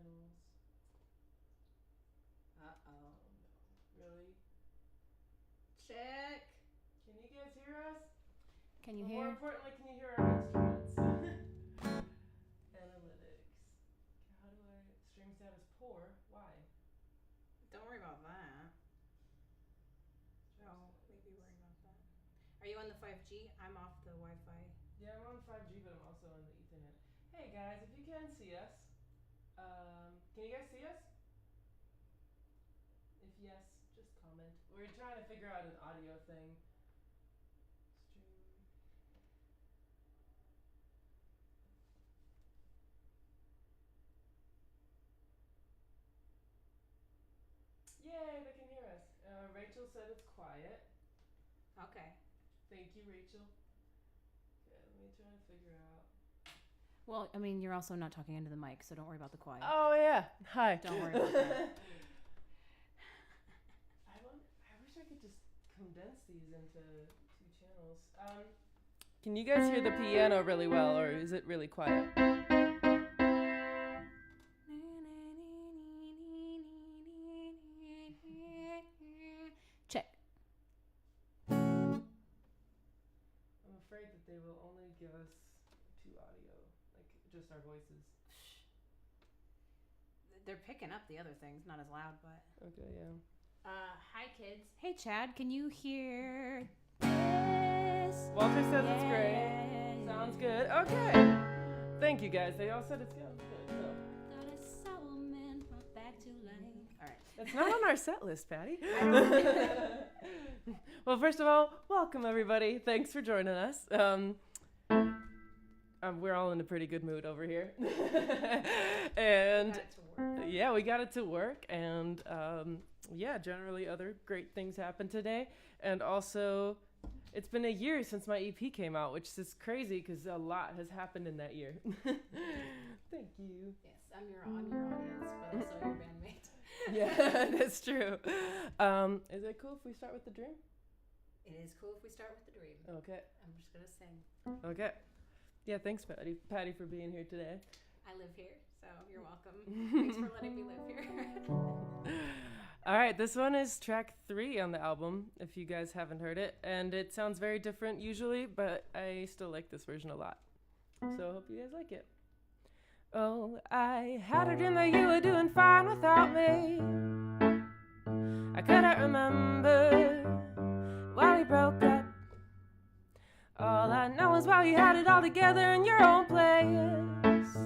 channels. Uh-oh. Really? Check. Can you guys hear us? Can you More hear? importantly, can you hear our instruments? Analytics. How do I... Stream status poor. Why? Don't worry about that. Oh, maybe worry about that. Are you on the 5G? I'm off the Wi-Fi. Yeah, I'm on 5G, but I'm also on the Ethernet. Hey guys, if you can see us, can you guys see us? If yes, just comment. We're trying to figure out an audio thing. Stream. Yay, they can hear us. Rachel said it's quiet. Okay. Thank you, Rachel. Okay, let me try to figure out. Well, I mean, you're also not talking into the mic, so don't worry about the quiet. Oh yeah, hi. Don't worry about that. I wish I could just condense these into 2 channels. Can you guys hear the piano really well, or is it really quiet? Check. I'm afraid that they will only give us 2 audio, like just our voices. They're picking up the other things, not as loud, but. Okay, yeah. Hi kids. Hey, Chad, can you hear this? Walter says it's great. Sounds good. Okay. Thank you guys. They all said it's good. So. That is Solomon brought back to life. All right. It's not on our set list, Patty. Well, first of all, welcome everybody. Thanks for joining us. We're all in a pretty good mood over here. And yeah, we got it to work. And yeah, generally other great things happened today. And also, it's been a year since my EP came out, which is crazy because a lot has happened in that year. Thank you. Yes, I'm your audience, but also your bandmate. Yeah, that's true. Is it cool if we start with the dream? It is cool if we start with the dream. Okay. I'm just gonna sing. Okay. Yeah, thanks, Patty, for being here today. I live here, so you're welcome. Thanks for letting me live here. All right, this one is track 3 on the album, if you guys haven't heard it. And it sounds very different usually, but I still like this version a lot. So I hope you guys like it. Oh, I had a dream that you were doing fine without me. I couldn't remember why we broke up. All I know is why you had it all together in your own place.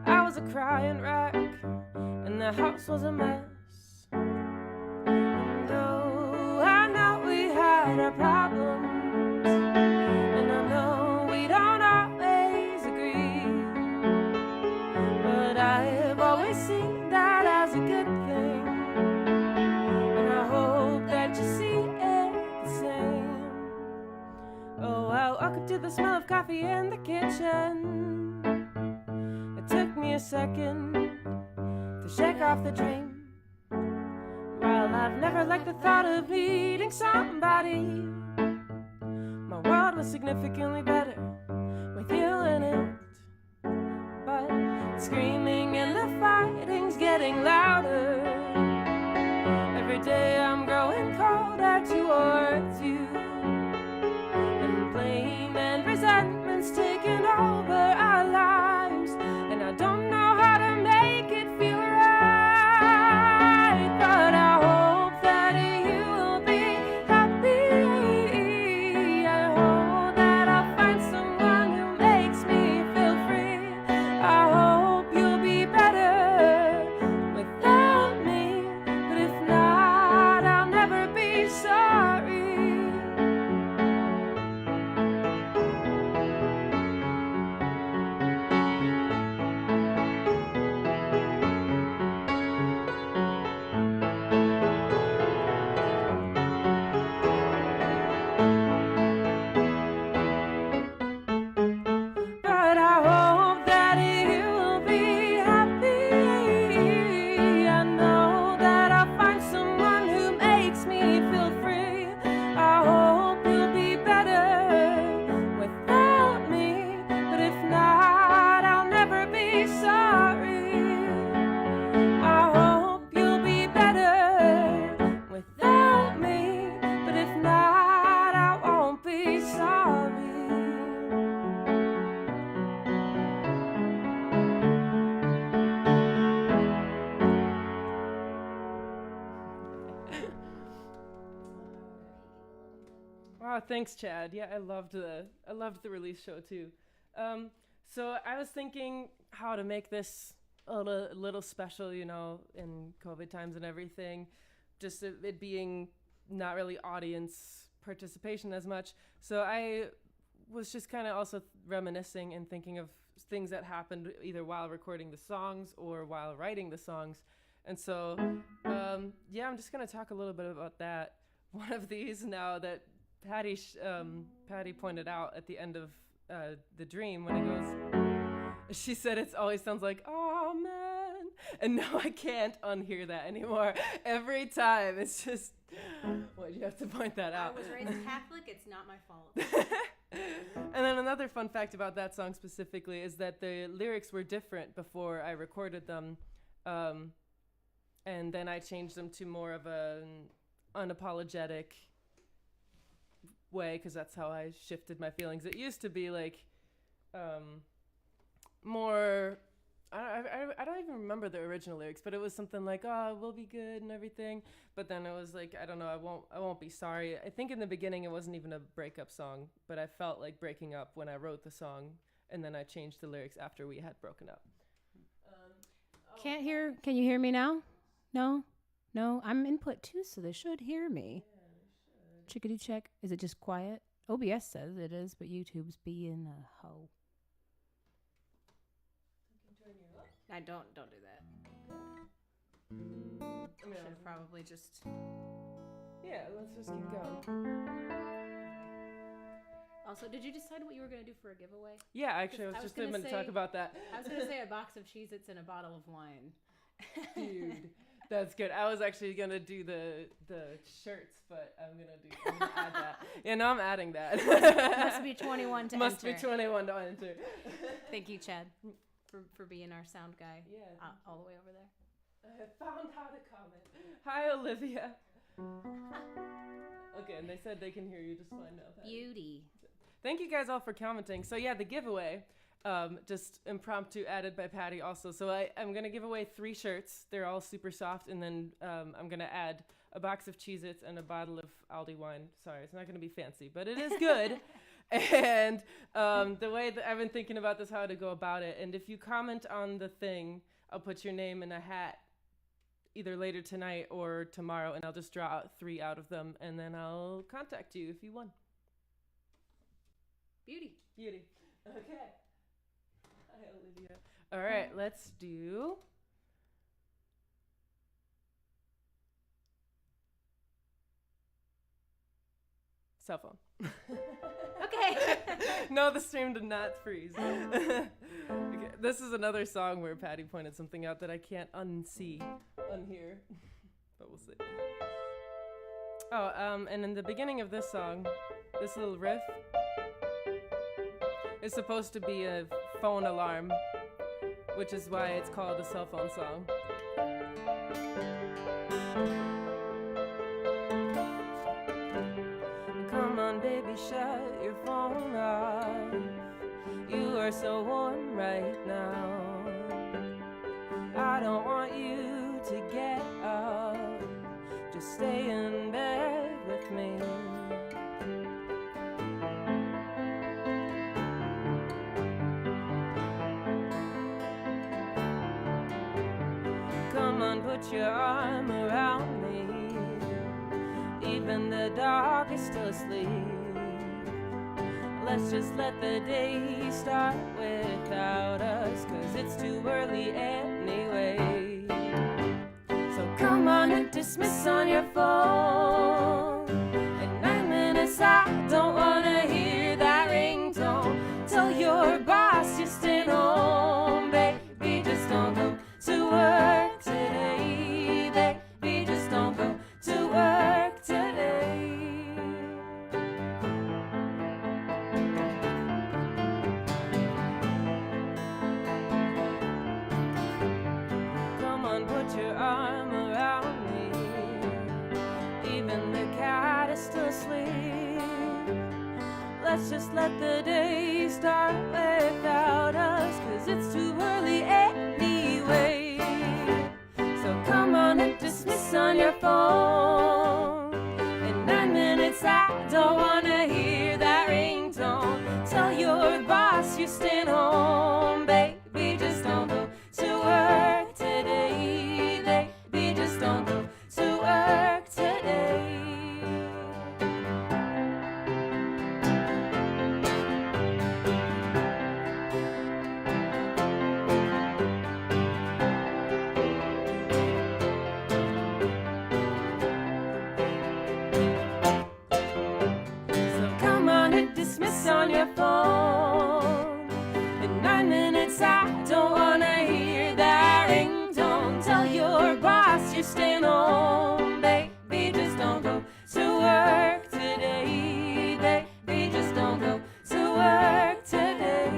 I was a crying wreck, and the house was a mess. And though I know we had our problems, and I know we don't always agree, but I've always seen that as a good thing, and I hope that you see it the same. Oh, I woke up to the smell of coffee in the kitchen. It took me a second to shake off the dream. While I've never liked the thought of meeting somebody, my world was significantly better with you in it. But the screaming and the fighting's getting louder. Every day I'm growing colder towards you. Blame and resentment's taking over our lives, and I don't know how to make it feel right, but I hope that you'll be happy. I hope that I'll find someone who makes me feel free. I hope you'll be better without me, but if not, thanks, Chad. Yeah, I loved the release show too. So I was thinking how to make this a little special, you know, in COVID times and everything. Just it being not really audience participation as much. So I was just kind of also reminiscing and thinking of things that happened either while recording the songs or while writing the songs. And so, yeah, I'm just going to talk a little bit about that. One of these now that Patty pointed out at the end of The Dream when it goes, she said it always sounds like, oh man. And now I can't unhear that anymore. Every time it's just, why'd you have to point that out? I was raised Catholic, it's not my fault. And then another fun fact about that song specifically is that the lyrics were different before I recorded them. And then I changed them to more of an unapologetic way, because that's how I shifted my feelings. It used to be like more, I don't even remember the original lyrics, but it was something like, oh, we'll be good and everything. But then it was like, I don't know, I won't be sorry. I think in the beginning it wasn't even a breakup song, but I felt like breaking up when I wrote the song, and then I changed the lyrics after we had broken up. Can't hear. Can you hear me now? No? No? I'm input too, so they should hear me. Chickadee check. Is it just quiet? OBS says it is, but YouTube's being a hoe. I don't do that. Should have probably just... Yeah, let's just keep going. Also, did you decide what you were going to do for a giveaway? Yeah, actually, I was just going to talk about that. I was going to say a box of Cheez-Its and a bottle of wine. Dude, that's good. I was actually going to do the shirts, but I'm going to add that. Yeah, no, I'm adding that. Must be 21 to Must enter. be 21 to enter. Thank you, Chad, for being our sound guy. Yeah. All the way over there. I found how to comment. Hi, Olivia. Okay, and they said they can hear you just fine now. Patty. Beauty. Thank you guys all for commenting. So yeah, the giveaway, just impromptu added by Patty also. So I'm going to give away 3 shirts. They're all super soft. And then I'm going to add a box of Cheez-Its and a bottle of Aldi wine. Sorry, it's not going to be fancy, but it is good. And the way that I've been thinking about this, how to go about it. And if you comment on the thing, I'll put your name in a hat either later tonight or tomorrow, and I'll just draw out 3 out of them, and then I'll contact you if you won. Beauty. Okay. Hi, Olivia. All right, let's do... cell phone. Okay. No, the stream did not freeze. Okay, this is another song where Patty pointed something out that I can't unhear, but we'll see. Oh, and in the beginning of this song, this little riff is supposed to be a phone alarm, which is why it's called a cell phone song. Come on, baby, shut your phone off. You are so warm right now. I don't want you to get up. Just stay in bed with me. Come on, put your arm around me. Even the dog is still asleep. Let's just let the day start without us, 'cause it's too early anyway. So come on and dismiss on your phone. In 9 minutes I don't wanna hear that ringtone. Tell your boss you're staying home, baby, just don't go to work today. Baby, just don't go to work today. Come on, put your arm around me. Even the cat is still asleep. Let's just let the day start without us, 'cause it's too early anyway. So come on and dismiss on your phone. In 9 minutes I don't wanna hear telephone. In 9 minutes, I don't wanna hear that ringtone. Tell your boss you're staying home, baby. Just don't go to work today, baby. Just don't go to work today.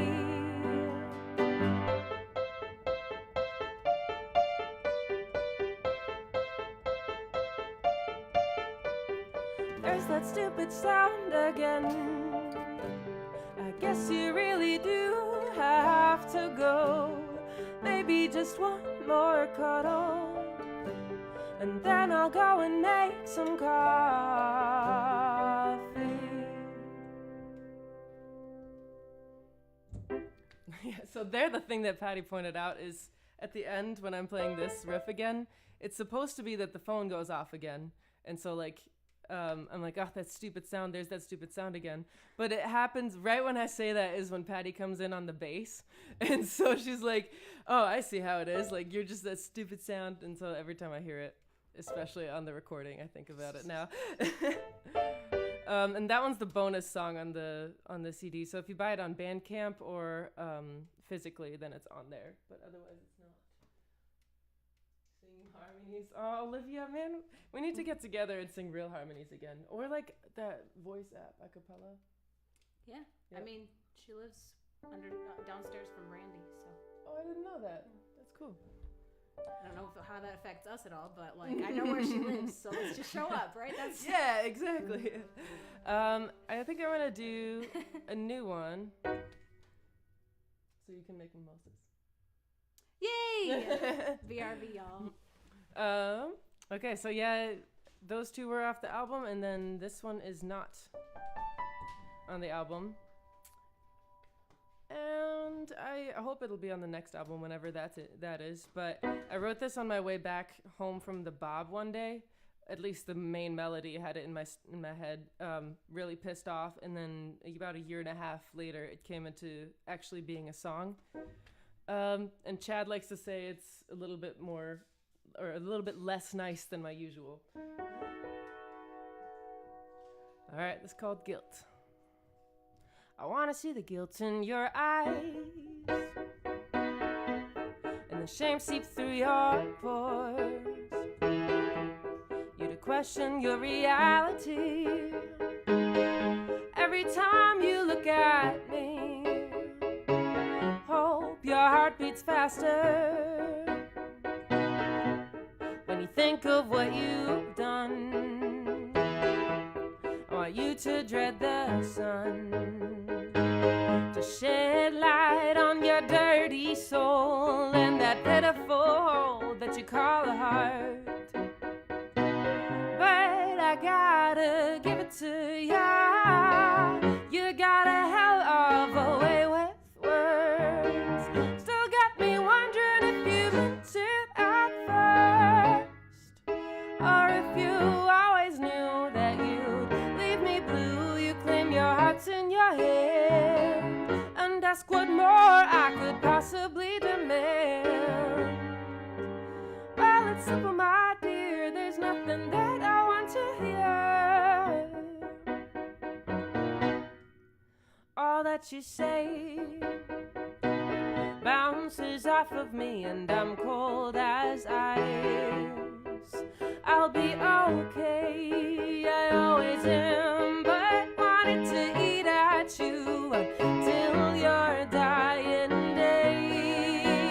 There's that stupid sound again. I guess you really do have to go. Maybe just one more cuddle, and then I'll go and make some coffee. Yeah, so there, the thing that Patty pointed out is at the end when I'm playing this riff again, it's supposed to be that the phone goes off again. And so like, I'm like, oh, that stupid sound, there's that stupid sound again. But it happens right when I say that is when Patty comes in on the bass. And so she's like, oh, I see how it is. Like, you're just that stupid sound. And so every time I hear it, especially on the recording, I think about it now. And that one's the bonus song on the CD. So if you buy it on Bandcamp or physically, then it's on there. But otherwise, it's not. Sing harmonies. Oh, Olivia, man, we need to get together and sing real harmonies again. Or like that voice app, acapella. Yeah. Yep. I mean, she lives downstairs from Randy, so. Oh, I didn't know that. That's cool. I don't know how that affects us at all, but like I know where she lives, so let's just show up, right? That's Yeah, exactly. I think I'm gonna do a new one, so you can make mimosas. Yay! BRB, y'all. Okay, so yeah, those two were off the album, and then this one is not on the album. And I hope it'll be on the next album whenever that is. But I wrote this on my way back home from the Bob one day. At least the main melody had it in my head. Really pissed off, and then about a year and a half later, it came into actually being a song. And Chad likes to say it's a little bit more, or a little bit less nice than my usual. All right, this is called Guilt. I wanna see the guilt in your eyes, and the shame seep through your pores. You to question your reality every time you look at me. Hope your heart beats faster when you think of what you've done. I want you to dread the sun, to shed light on your dirty soul and that pitiful hole that you call a heart. But I gotta give it to ya. You got a hell of a way with words. Still got me wondering if you meant it at first, or if you always knew that you'd leave me blue. You claim your heart's in your head and ask what more I could possibly demand. Well, it's simple, my dear, there's nothing that I want to hear. All that you say bounces off of me, and I'm cold as ice. I'll be okay, I always am, but wanted to eat at you till your dying day.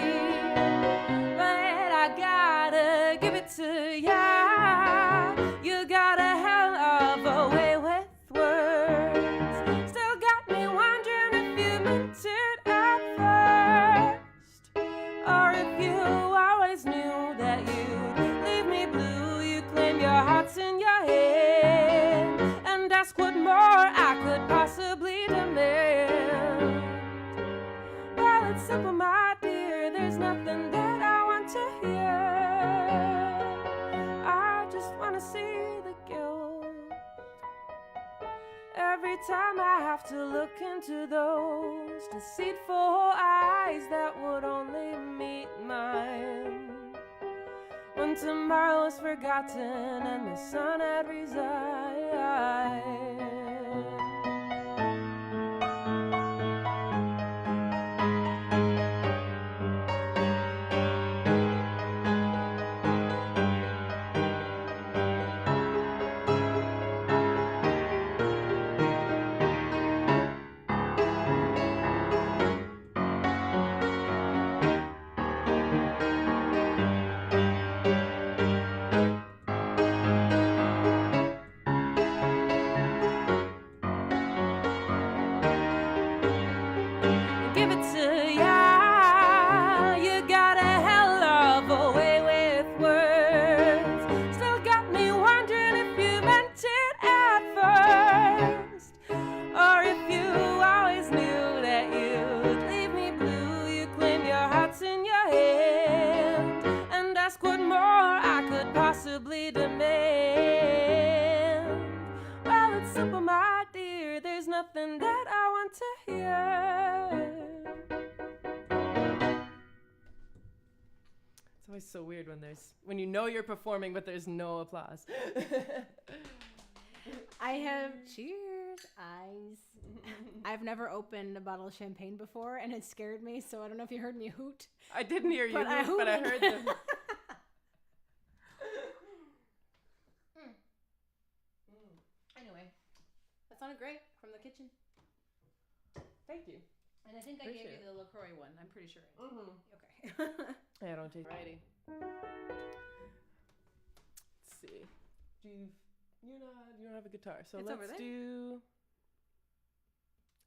But I gotta give it to ya. You got a hell of a way with words. Still got me wondering if you meant it at first, or if you always knew that you'd leave me blue. You claim your heart's in your head and ask what more I could possibly demand. Well, it's simple, my dear, there's nothing that I want to hear. I just want to see the guilt every time I have to look into those deceitful eyes that would only meet mine when tomorrow's forgotten and the sun had resigned. always so weird when you know you're performing, but there's no applause. I have cheers, eyes. I've never opened a bottle of champagne before, and it scared me. So I don't know if you heard me hoot. I didn't hear you, But I but I hooted. heard them. Anyway, that sounded great from the kitchen. Thank you. And I think I Appreciate gave you the LaCroix one. I'm pretty sure. Mm-hmm. Okay. Yeah, I don't take righty. Let's see. You don't have a guitar, so It's over let's there. do.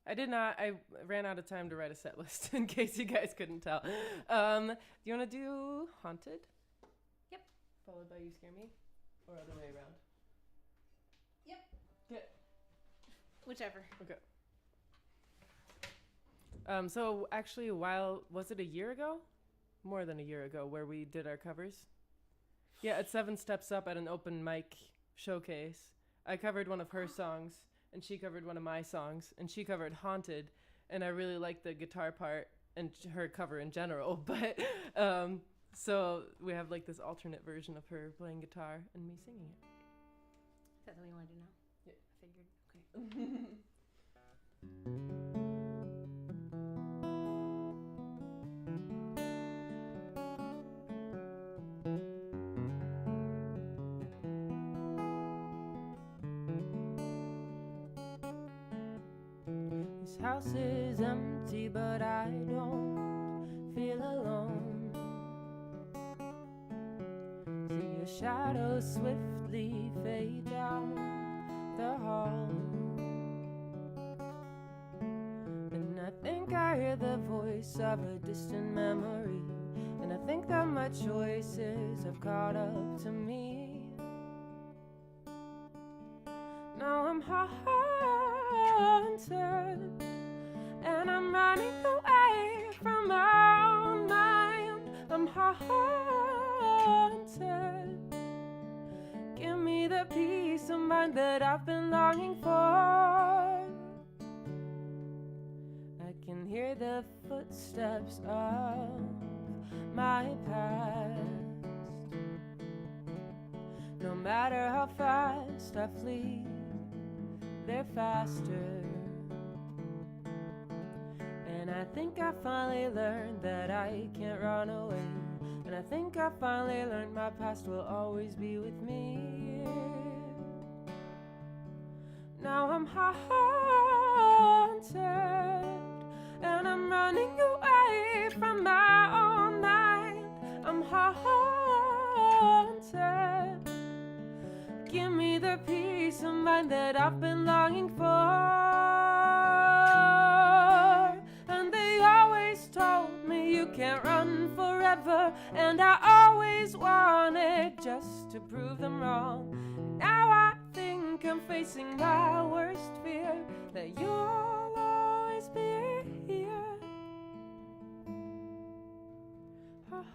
I did not. I ran out of time to write a set list in case you guys couldn't tell. Do you want to do Haunted? Yep. Followed by You Scare Me, or other way around? Yep. Good. Whichever. Okay. So actually, was it a year ago? More than a year ago, where we did our covers. Yeah, at 7 Steps Up at an open mic showcase. I covered one of her songs, and she covered one of my songs, and she covered Haunted, and I really liked the guitar part and her cover in general. But so we have like this alternate version of her playing guitar and me singing it. Is that what you want to do now? Yeah. I figured. Okay. This house is empty, but I don't feel alone. See your shadow swiftly fade down the hall, and I think I hear the voice of a distant memory, and I think that my choices have caught up to me. Now I'm haunted, and I'm running away from my own mind. I'm haunted. Give me the peace of mind that I've been longing for. I can hear the footsteps of my past. No matter how fast I flee, they're faster. And I think I finally learned that I can't run away. And I think I finally learned my past will always be with me. Now I'm haunted, and I'm running away from my own mind. I'm haunted. Give me the peace of mind that I've been longing for. And they always told me you can't run forever, and I always wanted just to prove them wrong. Now I think I'm facing my worst fear, that you'll always be here,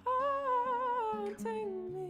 haunting me.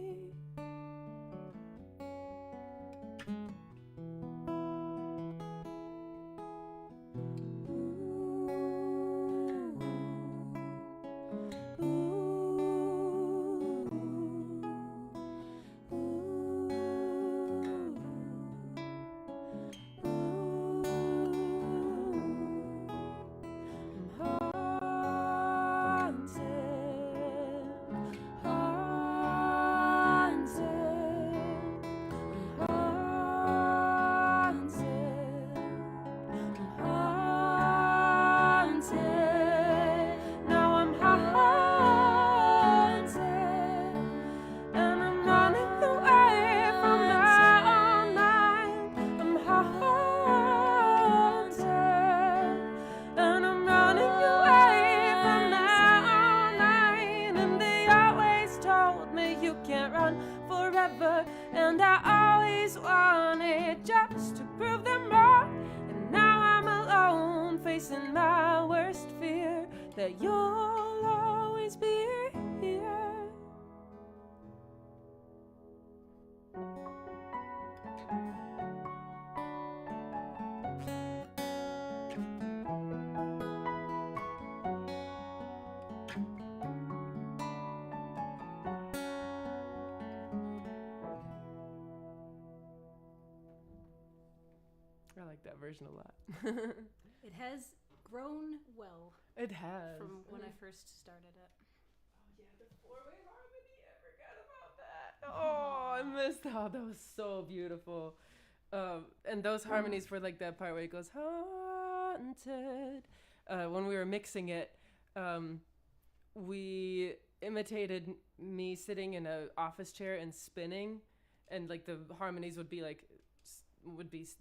And I always wanted just to prove them wrong. And now I'm alone, facing my worst fear, that you'll always be here. version a lot. It has grown well It has. from when I first started it. Yeah, the four-way harmony. I forgot about that. Oh, I missed that. That was so beautiful. And those harmonies were like that part where it goes haunted. When we were mixing it, we imitated me sitting in an office chair and spinning, and like the harmonies would be like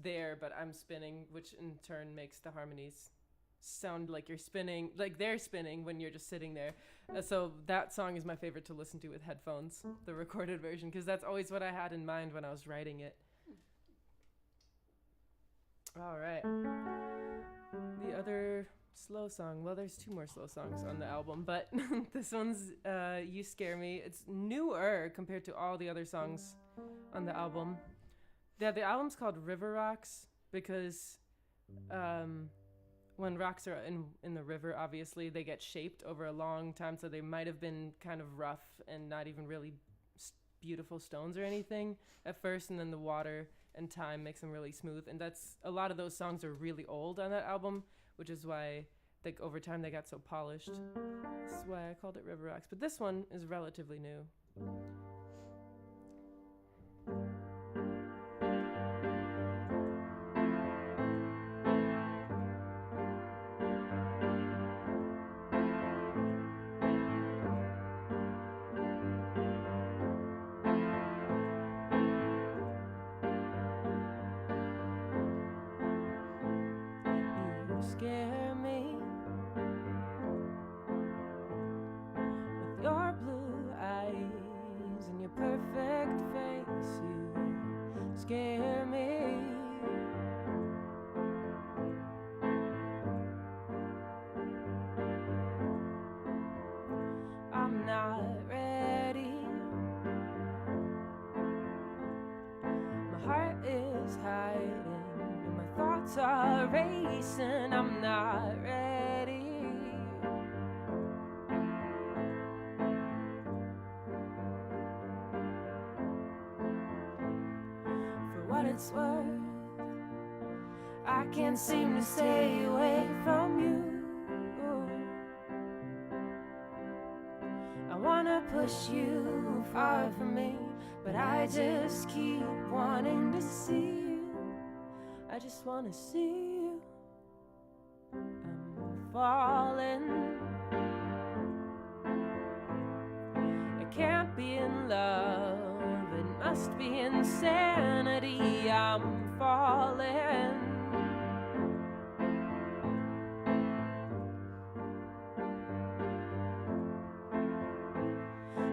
there, but I'm spinning, which in turn makes the harmonies sound like you're spinning, like they're spinning when you're just sitting there. So that song is my favorite to listen to with headphones, the recorded version, because that's always what I had in mind when I was writing it. All right. The other slow song, well, there's 2 more slow songs on the album, but this one's You Scare Me. It's newer compared to all the other songs on the album. Yeah, the album's called River Rocks because when rocks are in the river, obviously, they get shaped over a long time, so they might have been kind of rough and not even really beautiful stones or anything at first, and then the water and time makes them really smooth. And that's a lot of those songs are really old on that album, which is why like over time they got so polished. This is why I called it River Rocks. But this one is relatively new. Scare me with your blue eyes and your perfect face. You scare me. I'm not ready. My heart is hiding. My thoughts are racing, I'm not ready. For what it's worth, I can't seem to stay away from you. I wanna push you far from me, but I just keep wanting to see you. I just wanna see you. I'm falling. I can't be in love. It must be insanity. I'm falling.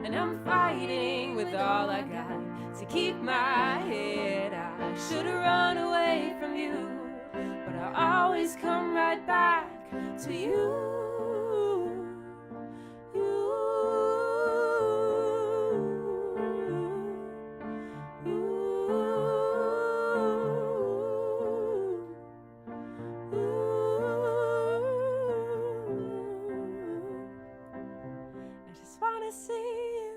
And I'm fighting with all I got to keep my head. I should've run away from you, but I always come right back to you. I just wanna see you.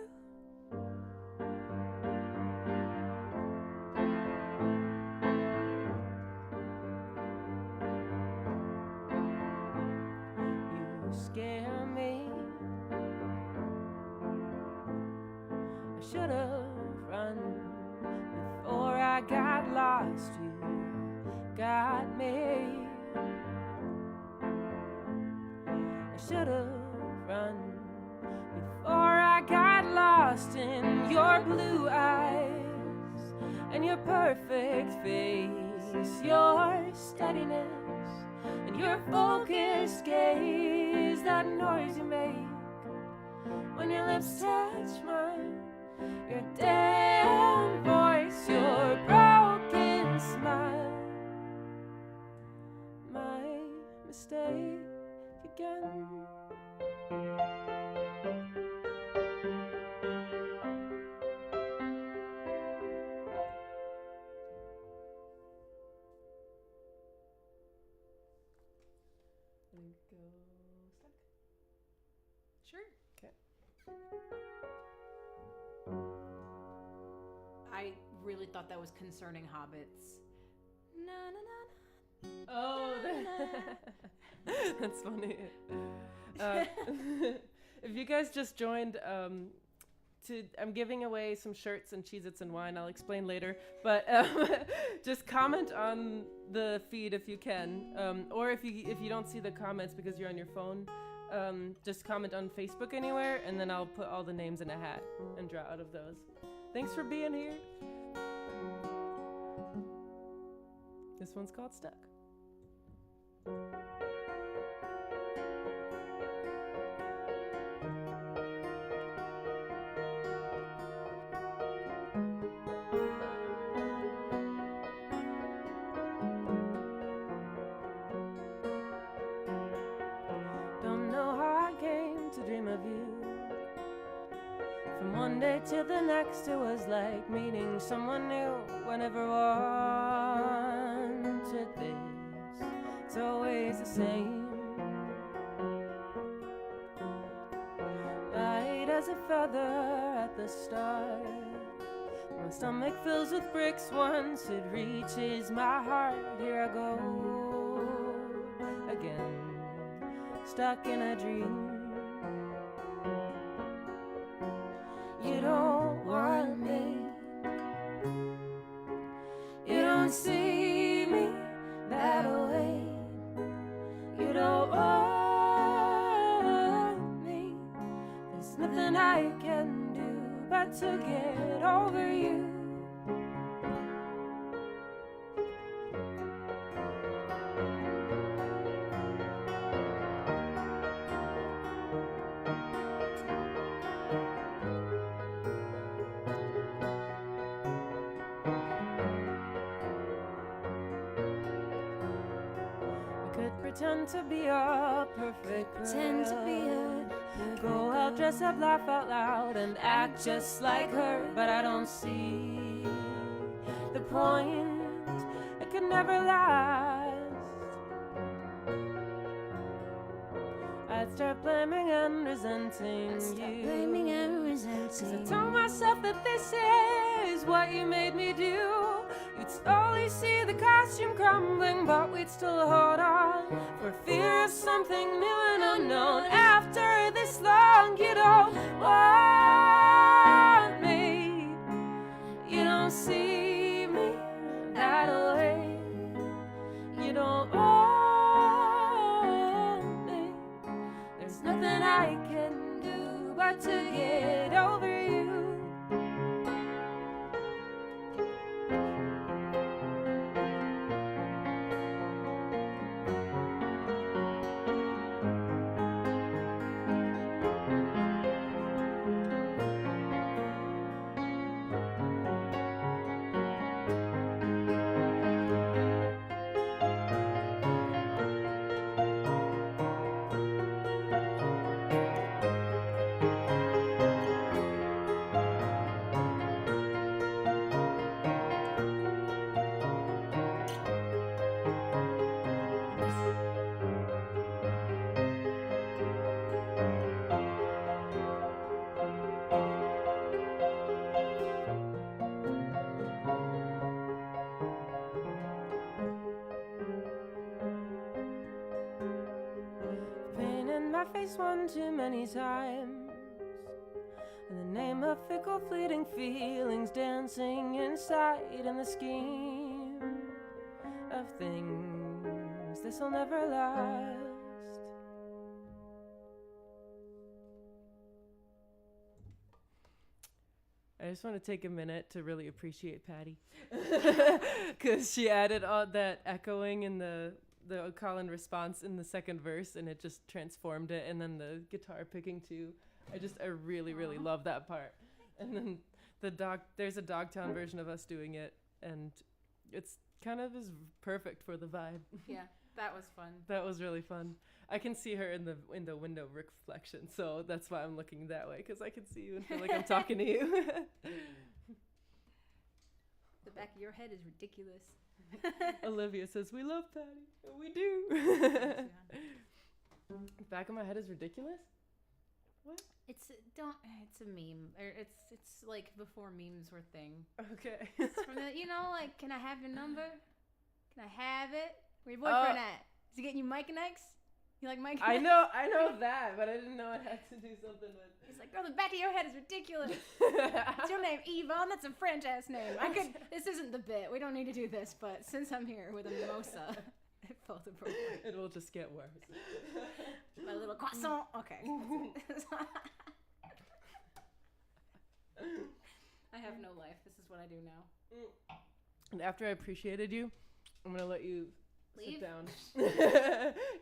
Scare me. I should have run before I got lost. You got me. I should have run before I got lost in your blue eyes and your perfect face, your steadiness and your focused gaze, that noise you make when your lips touch mine, your damn voice, your broken smile. My mistake again. Sure. Okay. I really thought that was concerning hobbits. Na na na Oh, that's funny. If you guys just joined, I'm giving away some shirts and Cheez-Its and wine. I'll explain later. But just comment on the feed if you can, or if you don't see the comments because you're on your phone, just comment on Facebook anywhere, and then I'll put all the names in a hat and draw out of those. Thanks for being here. This one's called Stuck. Don't know how I came to dream of you. From one day to the next, it was like meeting someone new. Whenever wanted this, it's always the same. Light as a feather at the start. My stomach fills with bricks once it reaches my heart. Here I go again, stuck in a dream. You don't want me, you don't see me that way. You don't want me. There's nothing I can do but to get over you. Pretend to be a perfect girl. Pretend to be a Go out, dress up, laugh out loud, and act just like her. But I don't see the point. It could never last. I'd start blaming and resenting you. blaming and 'Cause resenting. I told myself that this is what you made me do. You'd slowly see the costume crumbling, but we'd still hold on for fear of something new and unknown. After this long, you don't want me. You don't see me that way. You don't want me. There's nothing I can do but to get over you. Pain in my face one too many times. In the name of fickle fleeting feelings dancing inside in the scheme of things, this'll never last. I just want to take a minute to really appreciate Patty, because she added all that echoing in the call and response in the second verse, and it just transformed it. And then the guitar picking too. I really love that part. And then there's a Dogtown version of us doing it, and it's kind of is perfect for the vibe. Yeah, that was fun. That was really fun. I can see her in the window reflection, so that's why I'm looking that way, because I can see you and feel like I'm talking to you. The back of your head is ridiculous. Olivia says, we love Patty. And we do. Back of my head is ridiculous? What? It's a meme, or it's like before memes were thing. Okay. It's from the, like, can I have your number? Can I have it? Where your boyfriend at? Is he getting you Mike and X? You like Mike? I know that, but I didn't know it had to do something with. He's like, girl, the back of your head is ridiculous. What's your name? Yvonne? That's a French ass name. This isn't the bit. We don't need to do this, but since I'm here with a mimosa, it felt appropriate. It will just get worse. My little croissant. Okay. I have no life. This is what I do now. And after I appreciated you, I'm gonna let you Leave? sit down.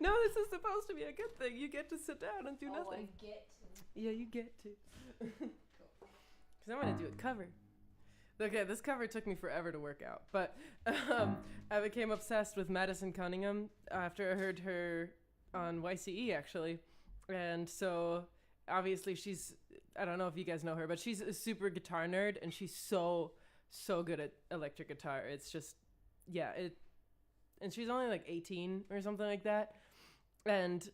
No, this is supposed to be a good thing. You get to sit down and do nothing. I get to. Yeah, you get to. Because I'm going to do a cover. Okay, this cover took me forever to work out. But I became obsessed with Madison Cunningham after I heard her on YCE, actually. And so, obviously, I don't know if you guys know her, but she's a super guitar nerd, and she's so good at electric guitar. It's just, yeah, and she's only like 18 or something like that. And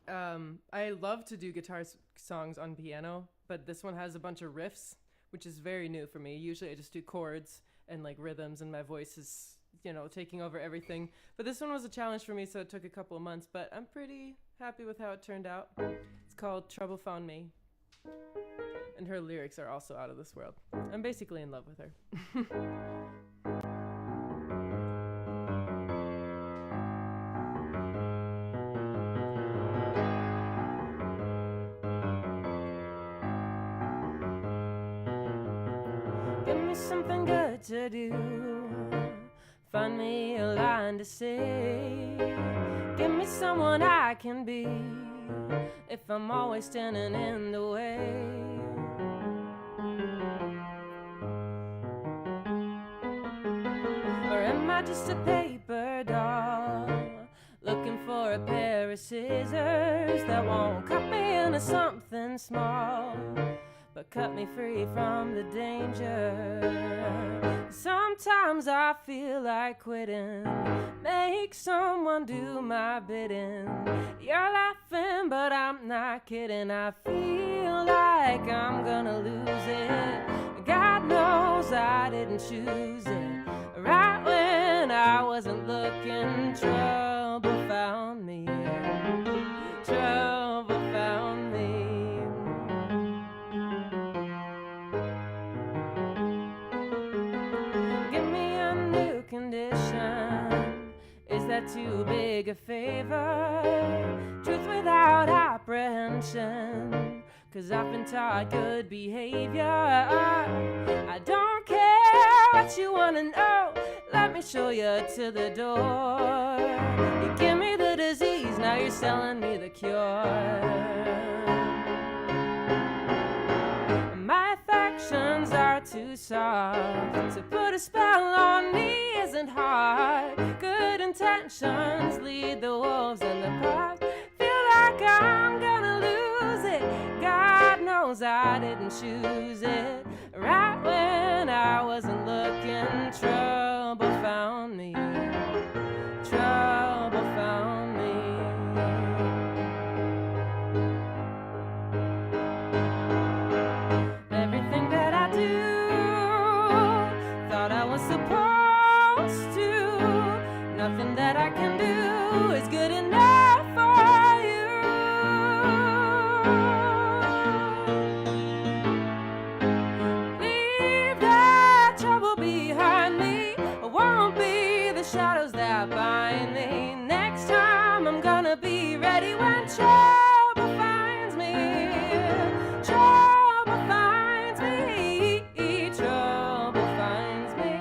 I love to do guitar songs on piano, but this one has a bunch of riffs, which is very new for me. Usually I just do chords and like rhythms, and my voice is, taking over everything. But this one was a challenge for me, so it took a couple of months, but I'm pretty happy with how it turned out. It's called Trouble Found Me. And her lyrics are also out of this world. I'm basically in love with her. Something good to do. Find me a line to say. Give me someone I can be if I'm always standing in the way. Or am I just a paper doll looking for a pair of scissors that won't cut me into something small, but cut me free from the danger? Sometimes I feel like quitting. Make someone do my bidding. You're laughing, but I'm not kidding. I feel like I'm gonna lose it. God knows I didn't choose it. Right when I wasn't looking, trouble found me. Trouble found me. Condition, is that too big a favor? Truth without apprehension, 'cause I've been taught good behavior. I don't care what you wanna know, let me show you to the door. You give me the disease, now you're selling me the cure. My affections are too soft, to put a spell on me isn't hard. Good intentions lead the wolves in the path. Feel like I'm gonna lose it. God knows I didn't choose it. Right when I wasn't looking, trouble found me. Trouble found me. Everything that I do, thought I was supposed to. Nothing that I can do is good enough for you. Leave that trouble behind me. It won't be the shadows that bind me. Next time I'm gonna be ready when trouble finds me. Trouble finds me. Trouble finds me.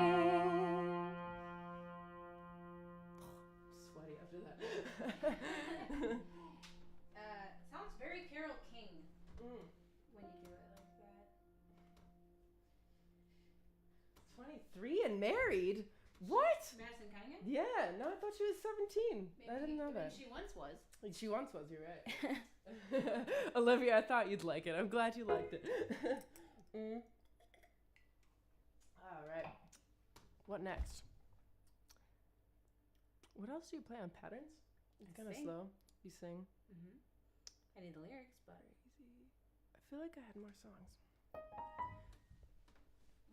Sweaty after that. Sounds very Carole King Mm. when you do it like that. 23 and married? What? Madison Cunningham? Yeah, no, I thought she was 17. I didn't know that. She once was. She once was, you're right. Olivia, I thought you'd like it. I'm glad you liked it. All right. What next? What else do you play on patterns? It's kind of sing. slow. You sing. Mm-hmm. I need the lyrics, but I feel like I had more songs.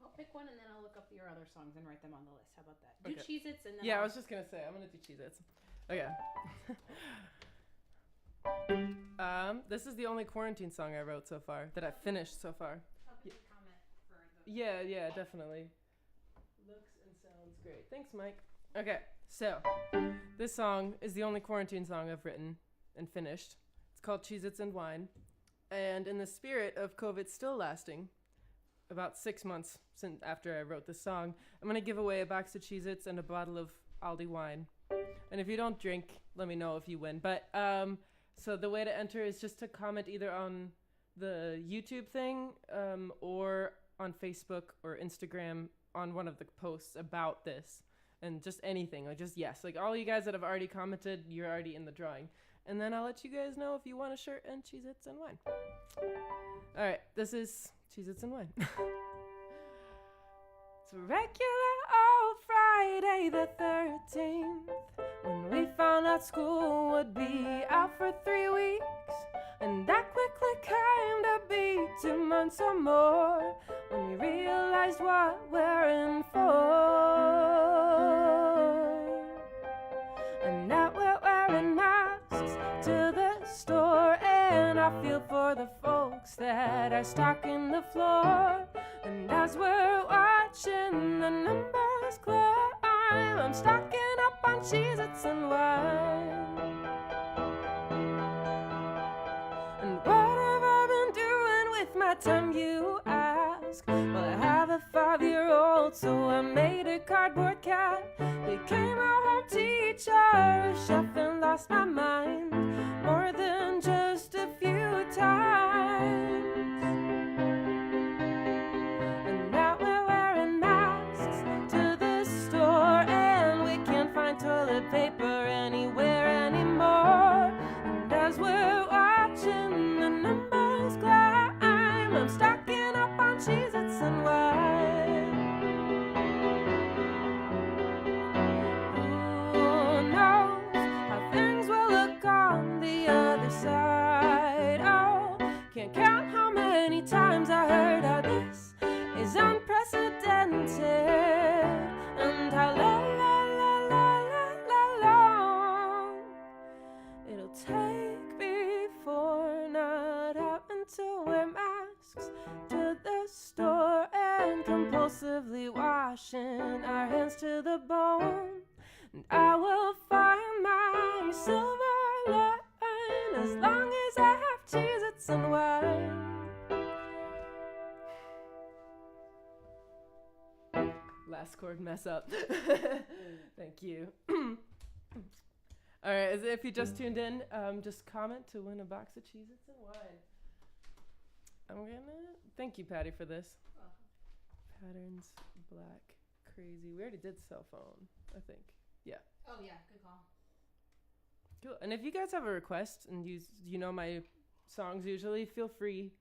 I'll pick one and then I'll look up your other songs and write them on the list. How about that? Do Okay. Cheez-Its and then Yeah, I I'll- was just gonna say I'm gonna do Cheez-Its. Okay. This is the only quarantine song I wrote so far that I finished so far. I'll put a comment for the... Yeah, definitely. Looks and sounds great. Thanks, Mike. Okay, so this song is the only quarantine song I've written and finished. It's called Cheez-Its and Wine. And in the spirit of COVID still lasting, about 6 months since after I wrote this song, I'm going to give away a box of Cheez-Its and a bottle of Aldi wine. And if you don't drink, let me know if you win. But so the way to enter is just to comment either on the YouTube thing or on Facebook or Instagram on one of the posts about this. And just anything, like just yes. Like all you guys that have already commented, you're already in the drawing. And then I'll let you guys know if you want a shirt and Cheez-Its and wine. All right, this is Cheez-Its and wine. It's a regular old Friday the 13th, when we found out school would be out for 3 weeks. And that quickly came to be 2 months or more, when we realized what we're in for. And now we're wearing masks to the store, and I feel for the folks that are stocking the floor. And as we're watching the numbers climb, I'm stocking up on Cheez-Its and wine. And what have I been doing with my time, you ask? Well, I have a 5-year-old, so I made a cardboard cat. Became a home teacher, a chef, and lost my mind more than just a few times. And now we're wearing masks to the store, and we can't find toilet paper anywhere anymore. And as we're watching the numbers climb, I'm stocking up on Cheez-Its and wine. Who knows how things will look on the other side? Oh, can't count how many times I heard how this is unprecedented, and how long it'll take before not having to wear masks to the store and compulsively washing our hands to the bone. And I will find my silver line as long as I have Cheez-Its and wine. Last chord mess up. Thank you. All right, if you just tuned in, just comment to win a box of Cheez-Its and wine. I'm gonna thank you, Patty, for this. Patterns, black, crazy. We already did cell phone, I think. Yeah. Oh, yeah. Good call. Cool. And if you guys have a request and you know my songs usually, feel free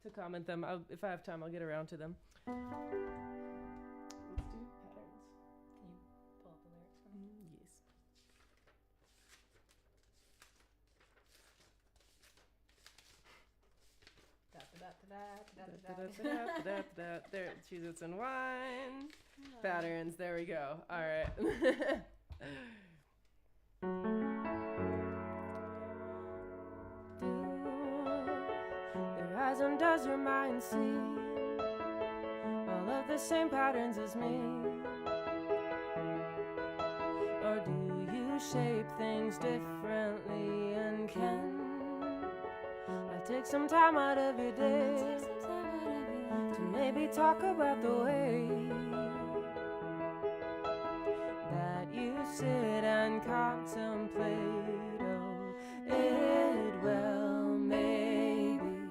to comment them. If I have time, I'll get around to them. Let's do patterns. Can you pull up the lyrics for me? Yes. There, Cheez-Its and wine. Patterns, there we go. All right. Your eyes, and does your mind see all of the same patterns as me? Or do you shape things differently, and can I take some time out of your day to maybe talk about the way that you sit and contemplate? Oh, it well may be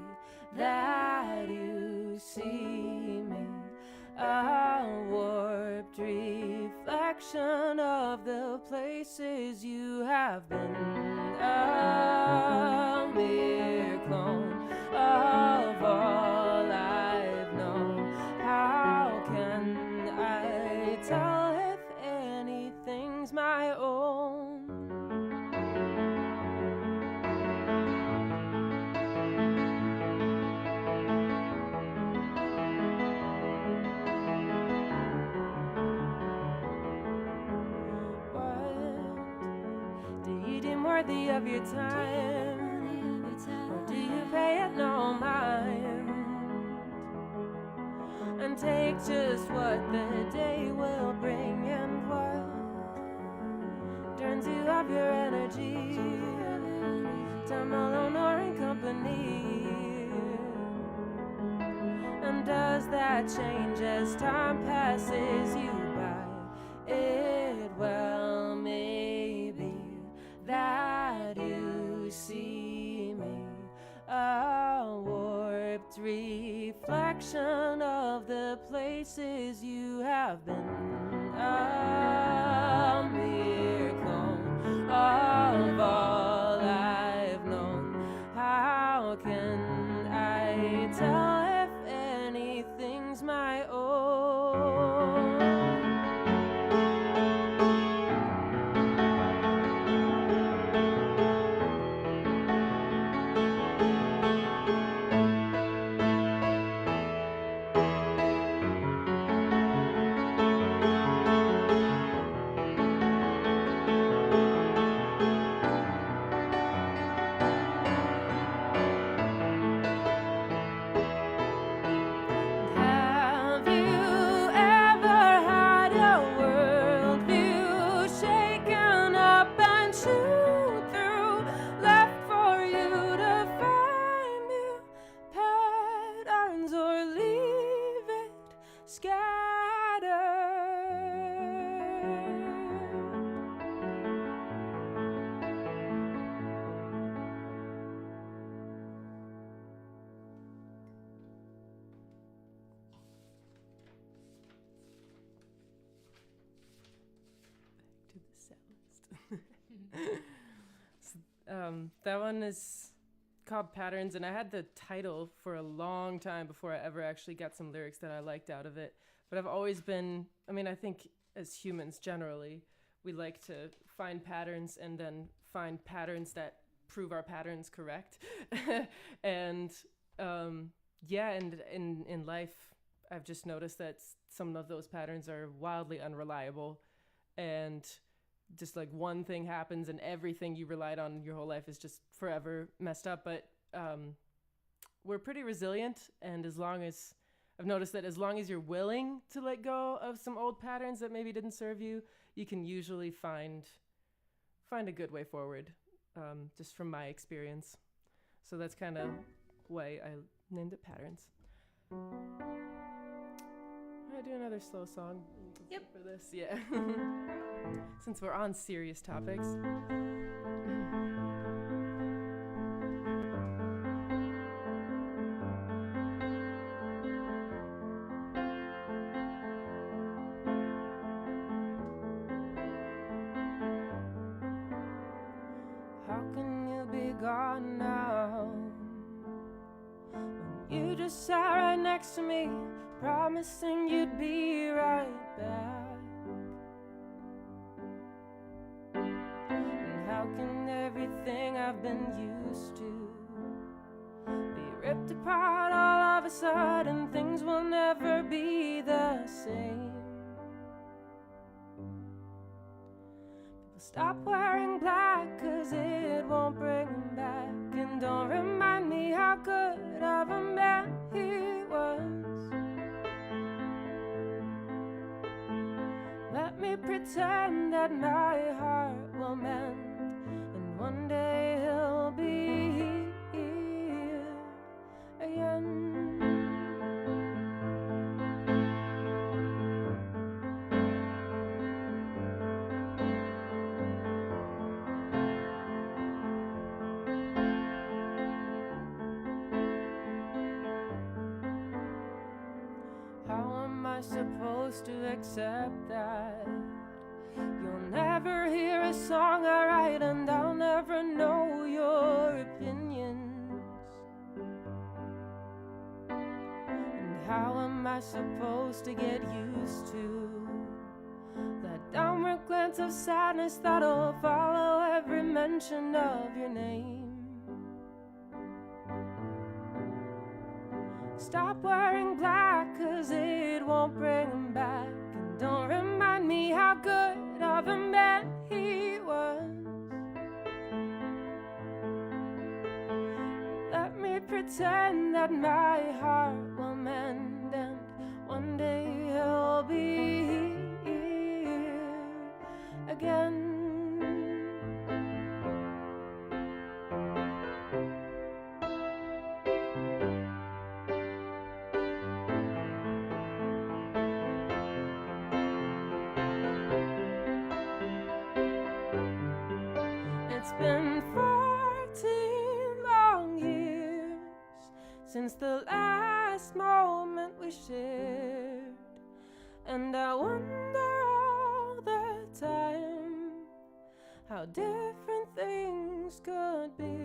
that you see me, a warped reflection of the places you have been, a mere clone of all I've known. How can I tell if anything's my own? worthy of your time? Or do you pay it no mind? And take just what the day will bring, and what turns you off your energy, time alone or in company. And does that change as time passes you by? It well may be that you see me, a warped reflection of the places you have been, a mere clone of all I've known. How can I tell if anything's my own? Have you ever had your worldview shaken up and chewed through, left for you to find new patterns, or leave it scattered? To the cellist. That one is called Patterns, and I had the title for a long time before I ever actually got some lyrics that I liked out of it. But I've always been, I think as humans generally, we like to find patterns and then find patterns that prove our patterns correct. And and in life, I've just noticed that some of those patterns are wildly unreliable, and just like one thing happens and everything you relied on your whole life is just forever messed up. But we're pretty resilient, and I've noticed that as long as you're willing to let go of some old patterns that maybe didn't serve you, you can usually find a good way forward, just from my experience. So that's kind of why I named it Patterns. I do another slow song. Yep. For this, yeah. Since we're on serious topics. How can you be gone now, when you just sat right next to me, promising you'd be right back? And how can everything I've been used to be ripped apart all of a sudden? Things will never be the same. People stop wearing black 'cause it won't bring them back. And don't remind me how good of a man he was. Let me pretend that my heart will mend, and one day he'll be here again. How am I supposed to accept that you'll never hear a song I write, and I'll never know your opinions? And how am I supposed to get used to that downward glance of sadness that'll follow every mention of your name? Stop wearing black 'cause it won't bring him back. And don't remind me how good of a man he was. pretend that my heart will mend, and one day he'll be here again. It's been 14 long years since the last moment we shared, and I wonder all the time how different things could be.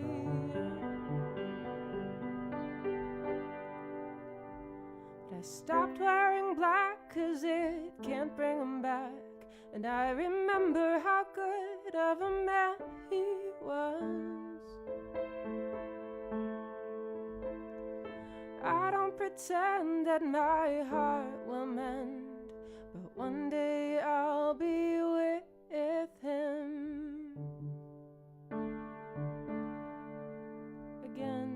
But I stopped wearing black 'cause it can't bring him back, and I remember how good of a man he was. I don't pretend that my heart will mend, but one day I'll be with him again.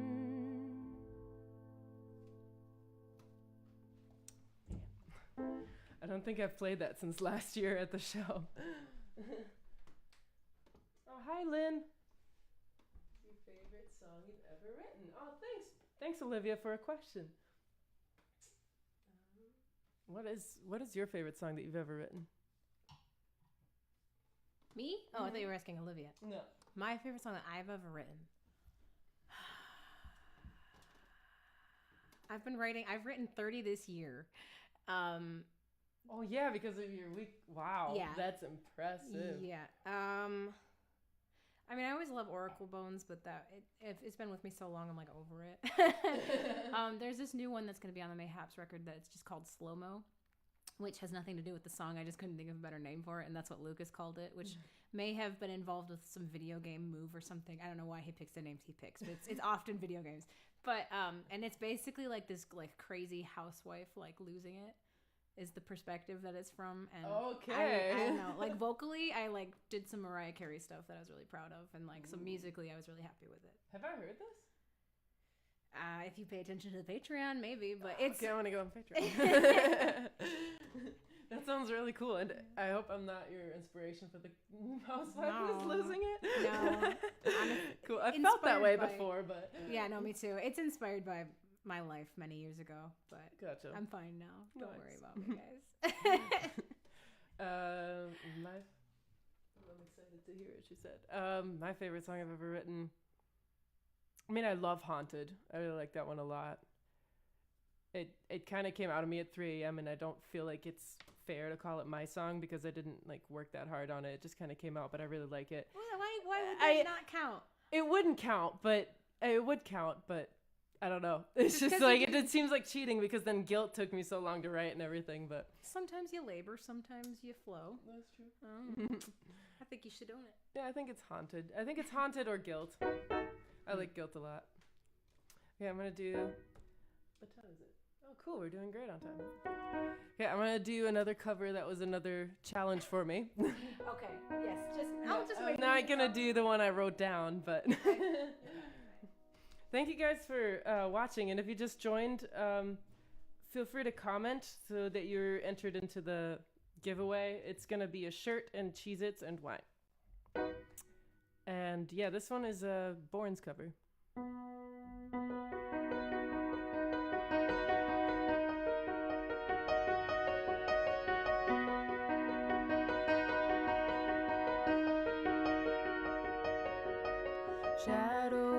I don't think I've played that since last year at the show. Oh, hi, Lynn. Your favorite song you've ever written? Oh, thanks. Thanks, Olivia, for a question. What is your favorite song that you've ever written? Me? Oh, I thought you were asking Olivia. No. My favorite song that I've ever written. I've written 30 this year. Oh, yeah, because of your week. Wow. Yeah. That's impressive. Yeah. I mean, I always love Oracle Bones, but it's been with me so long, I'm like over it. There's this new one that's going to be on the Mayhaps record that's just called Slow Mo, which has nothing to do with the song. I just couldn't think of a better name for it, and that's what Lucas called it, which may have been involved with some video game move or something. I don't know why he picks the names he picks, but it's often video games. But and it's basically like this like crazy housewife like losing it. Is the perspective that it's from, and Okay. I don't know, like vocally I like did some Mariah Carey stuff that I was really proud of, and like so musically I was really happy with it. Have I heard this? If you pay attention to the Patreon, maybe, but it's Okay, I want to go on Patreon. That sounds really cool, and I hope I'm not your inspiration for the housewife who's No. losing it. No. I'm Cool. I felt that way inspired by- before, but yeah, no, me too. It's inspired by my life many years ago, but gotcha. I'm fine now. Don't Nice. worry about me, guys. I'm excited to hear what she said. My favorite song I've ever written. I mean, I love Haunted. I really like that one a lot. It kind of came out of me at 3 a.m. and I don't feel like it's fair to call it my song because I didn't like work that hard on it. It just kind of came out, but I really like it. Why would that not count? It wouldn't count, but it would count, but I don't know. It's just 'cause like you it seems like cheating because then guilt took me so long to write and everything, but Sometimes you labor, sometimes you flow. that's true. I think you should own it. Yeah, I think it's Haunted. I think it's Haunted or Guilt. I like Guilt a lot. Yeah, I'm gonna do. What time is it? Oh, cool. We're doing great on time. Yeah, I'm gonna do another cover that was another challenge for me. Okay. Yes. I'll just I'm wait. not gonna do the one I wrote down, but. Thank you guys for watching, and if you just joined, feel free to comment so that you're entered into the giveaway. It's gonna be a shirt and Cheez-Its and wine. And yeah, this one is a Borns cover.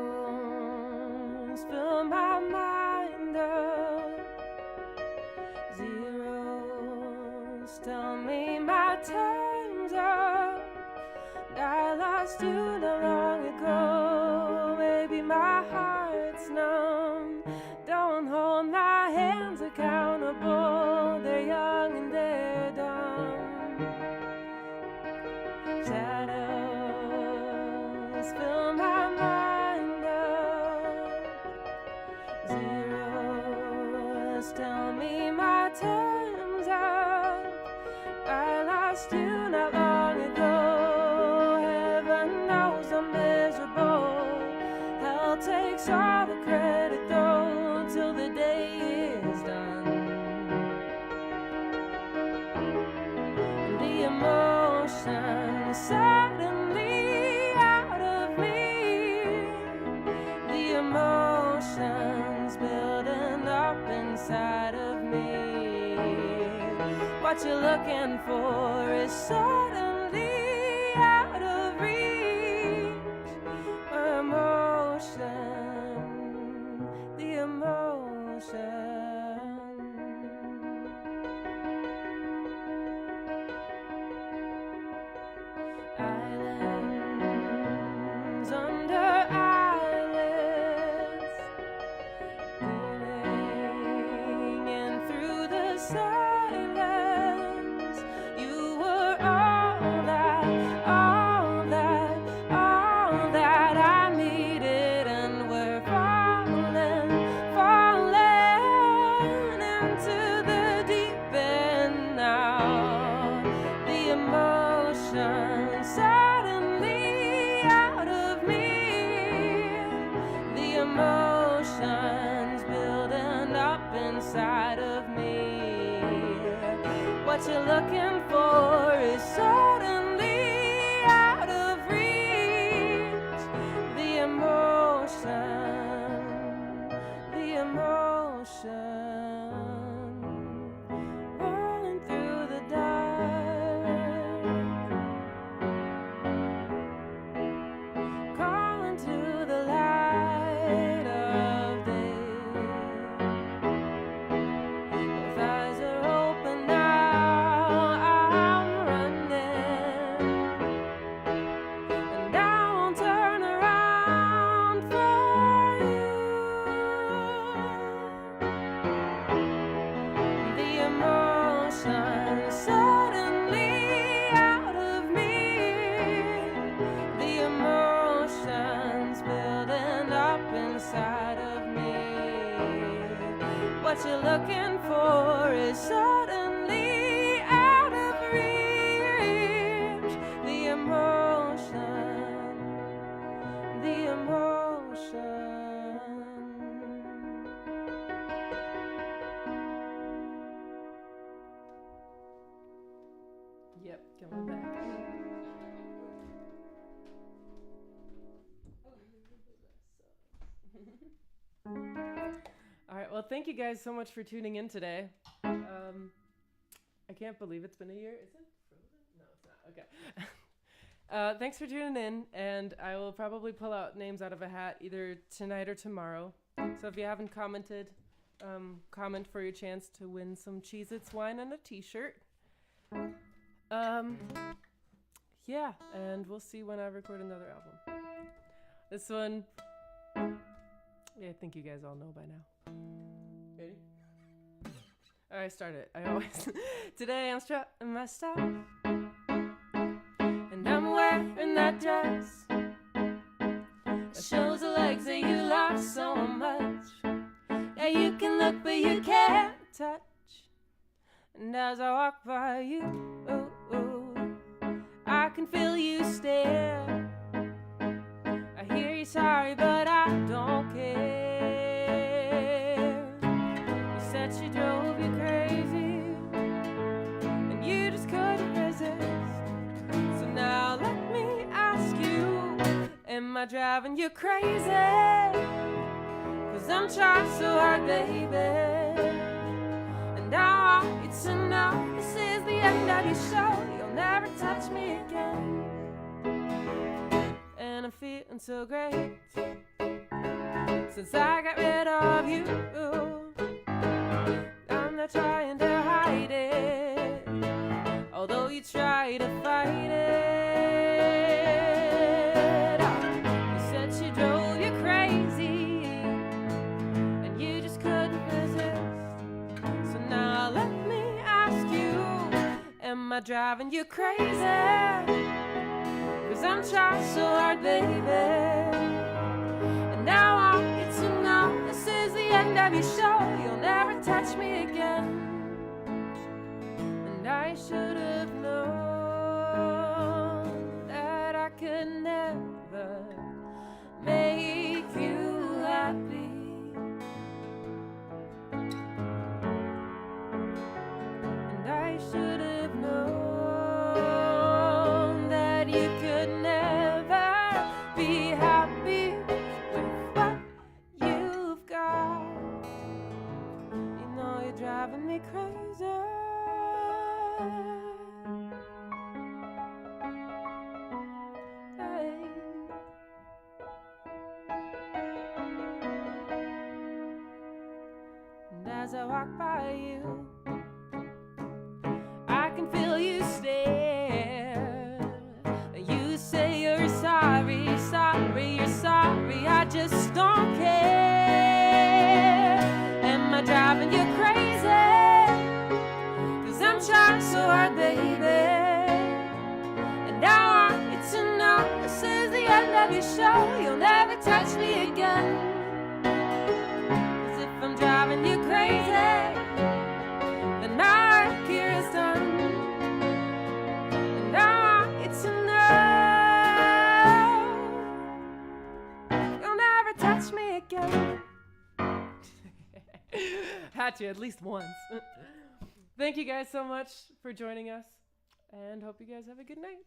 Shadows fill my mind up. Zeros tell me my time's up. I lost you not long ago. Maybe my heart's numb. Don't hold my hands accountable. They're young and they're dumb. Shadows fill my mind up. Zeros tell me my time's up. I lost you not long ago. Heaven knows I'm miserable. Hell takes all the credit though. What you're looking for is suddenly out of reach. Emotion, the emotion. Islands under eyelids, glowing through the silence. You were all that, all that, all that I needed, and we're falling, falling into the deep end now. The emotion suddenly out of me. The emotions building up inside of me. What you're looking for is suddenly out of reach. The emotion, the emotion, rolling through the dark, calling to the light of day. Both eyes are open now, I'm running, and I won't turn around for you. The emotion suddenly out of me. The emotions building up inside of me. What you're looking for is suddenly out of reach. The emotion, the emotion. Yep, coming back. All right, well, thank you guys so much for tuning in today. I can't believe it's been a year. Is it frozen? No, it's not. Okay. Thanks for tuning in, and I will probably pull out names out of a hat either tonight or tomorrow. So if you haven't commented, comment for your chance to win some Cheez-Its wine and a t-shirt. Yeah, and we'll see when I record another album. This one, yeah, I think you guys all know by now. Ready? All right, start it. I always. Today I'm strutting my stuff, and I'm wearing that dress that shows the legs that you love so much. Yeah, you can look, but you can't touch. And as I walk by you, I can feel you stare. I hear you sorry, but I don't care. You said she drove you crazy, and you just couldn't resist. So now let me ask you, am I driving you crazy? 'Cause I'm trying so hard, baby. And I want you to know this is the end of your show. You'll never touch me again. And I'm feeling so great since I got rid of you. I'm not trying to hide it, although you try to fight it. You said she drove you crazy, and you just couldn't resist. So now let me ask you, am I driving you crazy? 'Cause I'm trying so hard, baby. And I want you to know this is the end of your show. You'll never touch me again. And I should have known that I could never make you happy. And I should have known that you could never be happy with what you've got. You know you're driving me crazy. as I walk by you. I can feel you stare. You say you're sorry, sorry, you're sorry. I just don't care. Am I driving you crazy? 'Cause I'm trying so hard, baby. And I want you to know this is the end of your show. You'll never touch me again. 'Cause if I'm driving you crazy, then my work here is done. And I want you to know you'll never touch me again. Had to at least once. Thank you guys so much for joining us, and hope you guys have a good night.